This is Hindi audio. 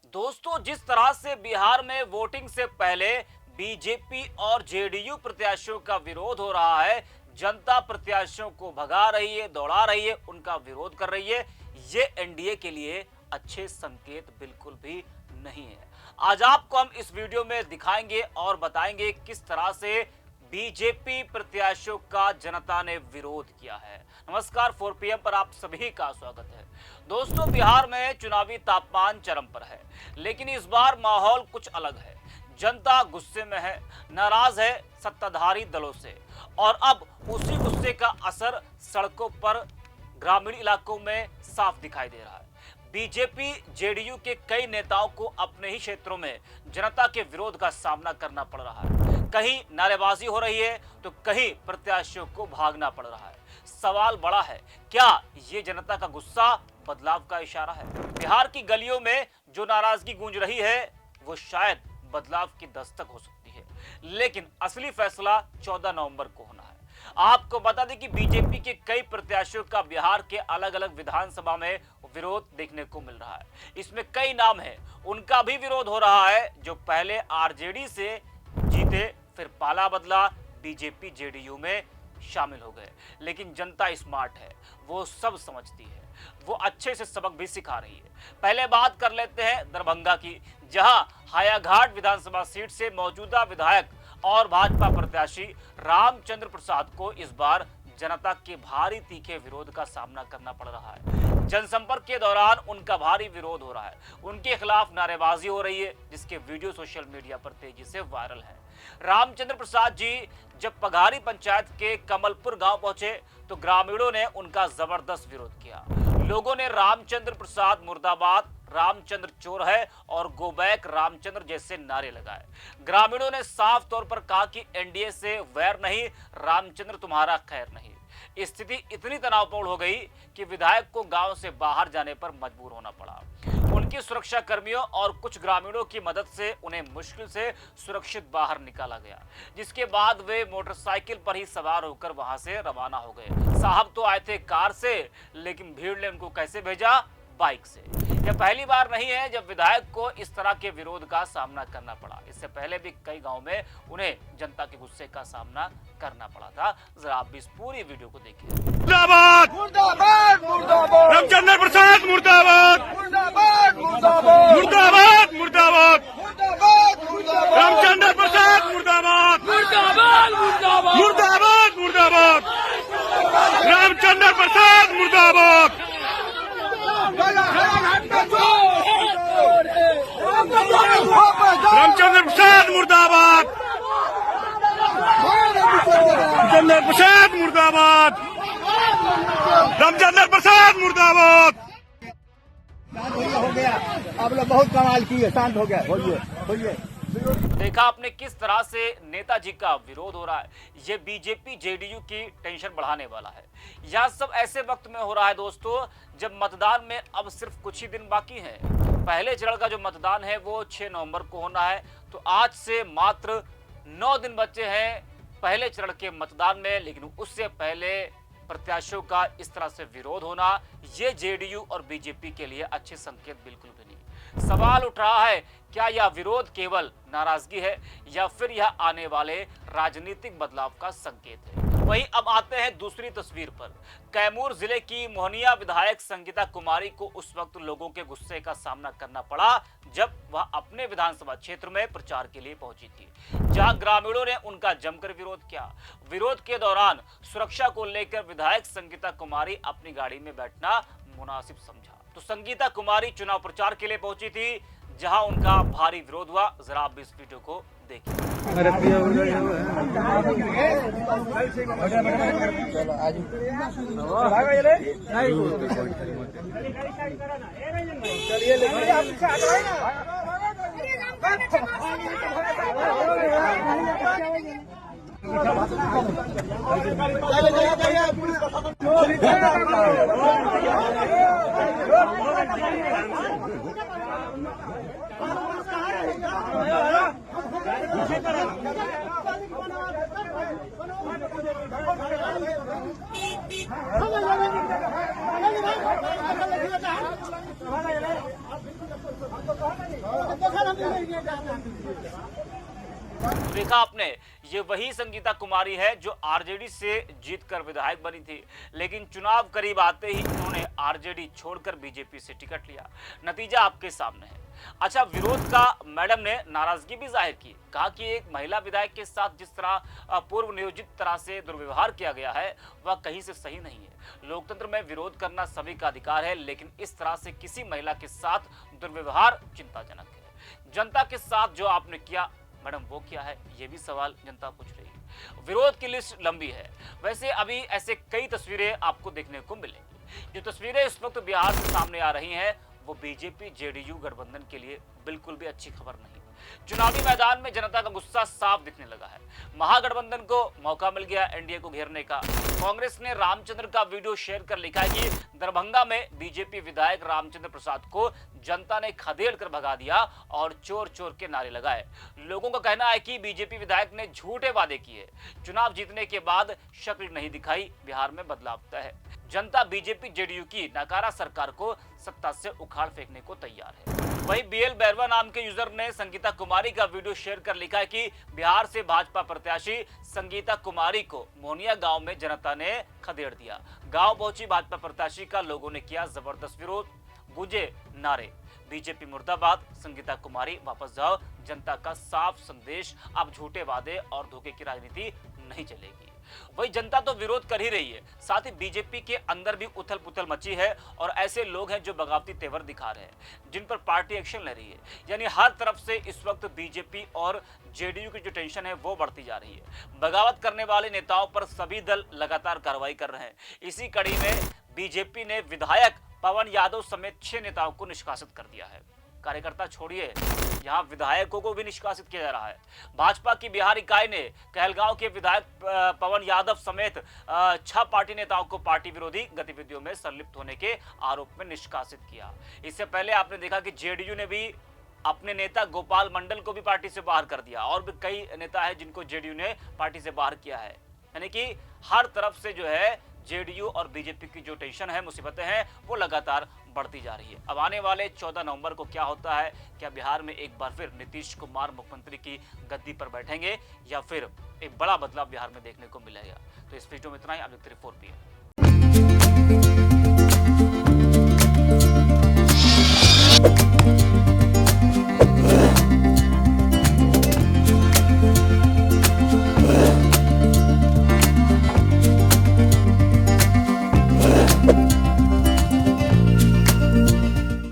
दोस्तों, जिस तरह से बिहार में वोटिंग से पहले बीजेपी और जेडीयू प्रत्याशियों का विरोध हो रहा है, जनता प्रत्याशियों को भगा रही है, दौड़ा रही है, उनका विरोध कर रही है, ये एनडीए के लिए अच्छे संकेत बिल्कुल भी नहीं है। आज आपको हम इस वीडियो में दिखाएंगे और बताएंगे किस तरह से बीजेपी प्रत्याशियों का जनता ने विरोध किया है। नमस्कार, 4 PM पर आप सभी का स्वागत है। दोस्तों, बिहार में चुनावी तापमान चरम पर है, लेकिन इस बार माहौल कुछ अलग है। जनता गुस्से में है, नाराज है सत्ताधारी दलों से, और अब उसी गुस्से का असर सड़कों पर ग्रामीण इलाकों में साफ दिखाई दे रहा है। बीजेपी जेडीयू के कई नेताओं को अपने ही क्षेत्रों में जनता के विरोध का सामना करना पड़ रहा है। कहीं नारेबाजी हो रही है तो कहीं प्रत्याशियों को भागना पड़ रहा है। सवाल बड़ा है, क्या ये जनता का गुस्सा बदलाव का इशारा है? बिहार की गलियों में जो नाराजगी गूंज रही है वो शायद बदलाव की दस्तक हो सकती है, लेकिन असली फैसला 14 नवंबर को होना है। आपको बता दें कि बीजेपी के कई प्रत्याशियों का बिहार के अलग अलग विधानसभा में विरोध देखने को मिल रहा है। इसमें कई नाम हैं, उनका भी विरोध हो रहा है जो पहले आरजेडी से जीते, फिर पाला बदला, बीजेपी जेडीयू में शामिल हो गए। लेकिन जनता स्मार्ट है, वो सब समझती है, वो अच्छे से सबक भी सिखा रही है। पहले बात कर लेते हैं दरभंगा की, जहां हायाघाट विधानसभा सीट से मौजूदा विधायक और भाजपा प्रत्याशी रामचंद्र प्रसाद को इस बार जनता के भारी तीखे विरोध का सामना करना पड़ रहा है। जनसंपर्क के दौरान उनका भारी विरोध हो रहा है, उनके खिलाफ नारेबाजी हो रही है, जिसके वीडियो सोशल मीडिया पर तेजी से वायरल है। रामचंद्र प्रसाद जी जब पघारी पंचायत के कमलपुर गांव पहुंचे तो ग्रामीणों ने उनका जबरदस्त विरोध किया। लोगों ने रामचंद्र प्रसाद मुर्दाबाद, रामचंद्र चोर है और गो बैक रामचंद्र जैसे नारे लगाए। ग्रामीणों ने साफ तौर पर कहा कि एनडीए से वैर नहीं, रामचंद्र तुम्हारा खैर नहीं। स्थिति इतनी तनावपूर्ण हो गई कि विधायक को गांव से बाहर जाने पर मजबूर होना पड़ा। उनके सुरक्षा कर्मियों और कुछ ग्रामीणों की मदद से उन्हें मुश्किल से सुरक्षित बाहर निकाला गया, जिसके बाद वे मोटरसाइकिल पर ही सवार होकर वहां से रवाना हो गए। साहब तो आए थे कार से, लेकिन भीड़ ने उनको कैसे भेजा? बाइक से। यह पहली बार नहीं है जब विधायक को इस तरह के विरोध का सामना करना पड़ा। इससे पहले भी कई गांव में उन्हें जनता के गुस्से का सामना करना पड़ा था। जरा आप भी इस पूरी वीडियो को देखिए। मुर्दाबाद मुर्दाबाद मुर्दाबाद, रामचंद्र प्रसाद मुर्दाबाद मुर्दाबाद मुर्दाबाद मुर्दाबाद मुर्दाबाद मुर्दाबाद, रामचंद्र प्रसाद मुर्दाबाद मुर्दाबाद मुर्दाबाद मुर्दाबाद मुर्दाबाद, रामचंद्र प्रसाद मुर्दाबाद। रामचंद्र प्रसाद मुर्दाबाद, रामचंद्र प्रसाद मुर्दाबाद, रामचंद्र प्रसाद मुर्दाबाद। हो गया, आप लोग बहुत कमाल किए, शांत हो गया, बोलिए। देखा आपने किस तरह से नेताजी का विरोध हो रहा है। ये बीजेपी जेडीयू की टेंशन बढ़ाने वाला है। यह सब ऐसे वक्त में हो रहा है दोस्तों, जब मतदान में अब सिर्फ कुछ ही दिन बाकी हैं। पहले चरण का जो मतदान है वो 6 नवंबर को होना है, तो आज से मात्र 9 दिन बचे हैं पहले चरण के मतदान में। लेकिन उससे पहले प्रत्याशियों का इस तरह से विरोध होना, ये जेडीयू और बीजेपी के लिए अच्छे संकेत बिल्कुल भी नहीं। सवाल उठ रहा है, क्या यह विरोध केवल नाराजगी है या फिर यह आने वाले राजनीतिक बदलाव का संकेत है? वहीं अब आते हैं दूसरी तस्वीर पर। कैमूर जिले की मोहनिया विधायक संगीता कुमारी को उस वक्त लोगों के गुस्से का सामना करना पड़ा जब वह अपने विधानसभा क्षेत्र में प्रचार के लिए पहुंची थी, जहां ग्रामीणों ने उनका जमकर विरोध किया। विरोध के दौरान सुरक्षा को लेकर विधायक संगीता कुमारी अपनी गाड़ी में बैठना मुनासिब समझा, तो संगीता कुमारी चुनाव प्रचार के लिए पहुंची थी, जहां उनका भारी विरोध हुआ। जरा आप इस वीडियो को देखिए। देखा आपने, ये वही संगीता कुमारी है जो आरजेडी से जीतकर विधायक बनी थी, लेकिन चुनाव करीब आते ही उन्होंने आरजेडी छोड़कर बीजेपी से टिकट लिया। नतीजा आपके सामने है। अच्छा, विरोध का मैडम ने नाराजगी भी जाहिर की, कहा कि एक महिला विधायक के साथ जिस तरह पूर्व नियोजित तरह से दुर्व्यवहार किया गया है वह कहीं से सही नहीं है। लोकतंत्र में विरोध करना सभी का अधिकार है, लेकिन इस तरह से किसी महिला के साथ दुर्व्यवहार चिंताजनक है। जनता के साथ जो आपने किया मैडम वो क्या है, ये भी सवाल जनता पूछ रही है। विरोध की लिस्ट लंबी है। वैसे अभी ऐसे कई तस्वीरें आपको देखने को मिलेंगी। जो तस्वीरें इस वक्त बिहार से सामने आ रही हैं वो बीजेपी जेडीयू गठबंधन के लिए बिल्कुल भी अच्छी खबर नहीं। चुनावी मैदान में जनता का गुस्सा साफ दिखने लगा है। महागठबंधन को मौका मिल गया एनडीए को घेरने का। कांग्रेस ने रामचंद्र का वीडियो शेयर कर लिखा है कि दरभंगा में बीजेपी विधायक रामचंद्र प्रसाद को जनता ने खदेड़ कर भगा दिया और चोर चोर के नारे लगाए। लोगों का कहना है कि बीजेपी विधायक ने झूठे वादे किए, चुनाव जीतने के बाद शक्ल नहीं दिखाई, बिहार में बदलाव तय है। जनता बीजेपी जेडीयू की नाकारा सरकार को सत्ता से उखाड़ फेंकने को तैयार है। वहीं बीएल बैरवा नाम के यूजर ने संगीता कुमारी का वीडियो शेयर कर लिखा है कि बिहार से भाजपा प्रत्याशी संगीता कुमारी को मोहनिया गांव में जनता ने खदेड़ दिया। गांव पहुंची भाजपा प्रत्याशी का लोगों ने किया जबरदस्त विरोध, गूंजे नारे, बीजेपी मुर्दाबाद, संगीता कुमारी वापस जाओ। जनता का साफ संदेश, अब झूठे वादे और धोखे की राजनीति नहीं चलेगी। वही जनता तो विरोध कर ही रही है, साथ ही बीजेपी के अंदर भी उथल पुथल मची है और ऐसे लोग हैं जो बगावती तेवर दिखा रहे हैं, जिन पर पार्टी एक्शन ले रही है। यानी हर तरफ से इस वक्त बीजेपी और जेडीयू की जो टेंशन है वो बढ़ती जा रही है। बगावत करने वाले नेताओं पर सभी दल लगातार कार्रवाई कर रहे हैं। इसी कड़ी में बीजेपी ने विधायक पवन यादव समेत 6 नेताओं को निष्कासित कर दिया है। कार्यकर्ता छोड़िए, यहां विधायकों को भी निष्कासित किया जा रहा है। भाजपा की बिहार इकाई ने कहलगांव के विधायक पवन यादव समेत 6 पार्टी नेताओं को पार्टी विरोधी गतिविधियों में संलिप्त होने के आरोप में निष्कासित किया। इससे पहले आपने देखा कि जेडीयू ने भी अपने नेता गोपाल मंडल को भी पार्टी से बाहर कर दिया और भी कई नेता है जिनको जेडीयू ने पार्टी से बाहर किया है। यानी कि हर तरफ से जो है जेडीयू और बीजेपी की जो टेंशन है, मुसीबतें हैं, वो लगातार बढ़ती जा रही है। अब आने वाले 14 नवंबर को क्या होता है, क्या बिहार में एक बार फिर नीतीश कुमार मुख्यमंत्री की गद्दी पर बैठेंगे या फिर एक बड़ा बदलाव बिहार में देखने को मिलेगा। तो इस वीडियो में इतना ही। आप देखते रहिए 4PM।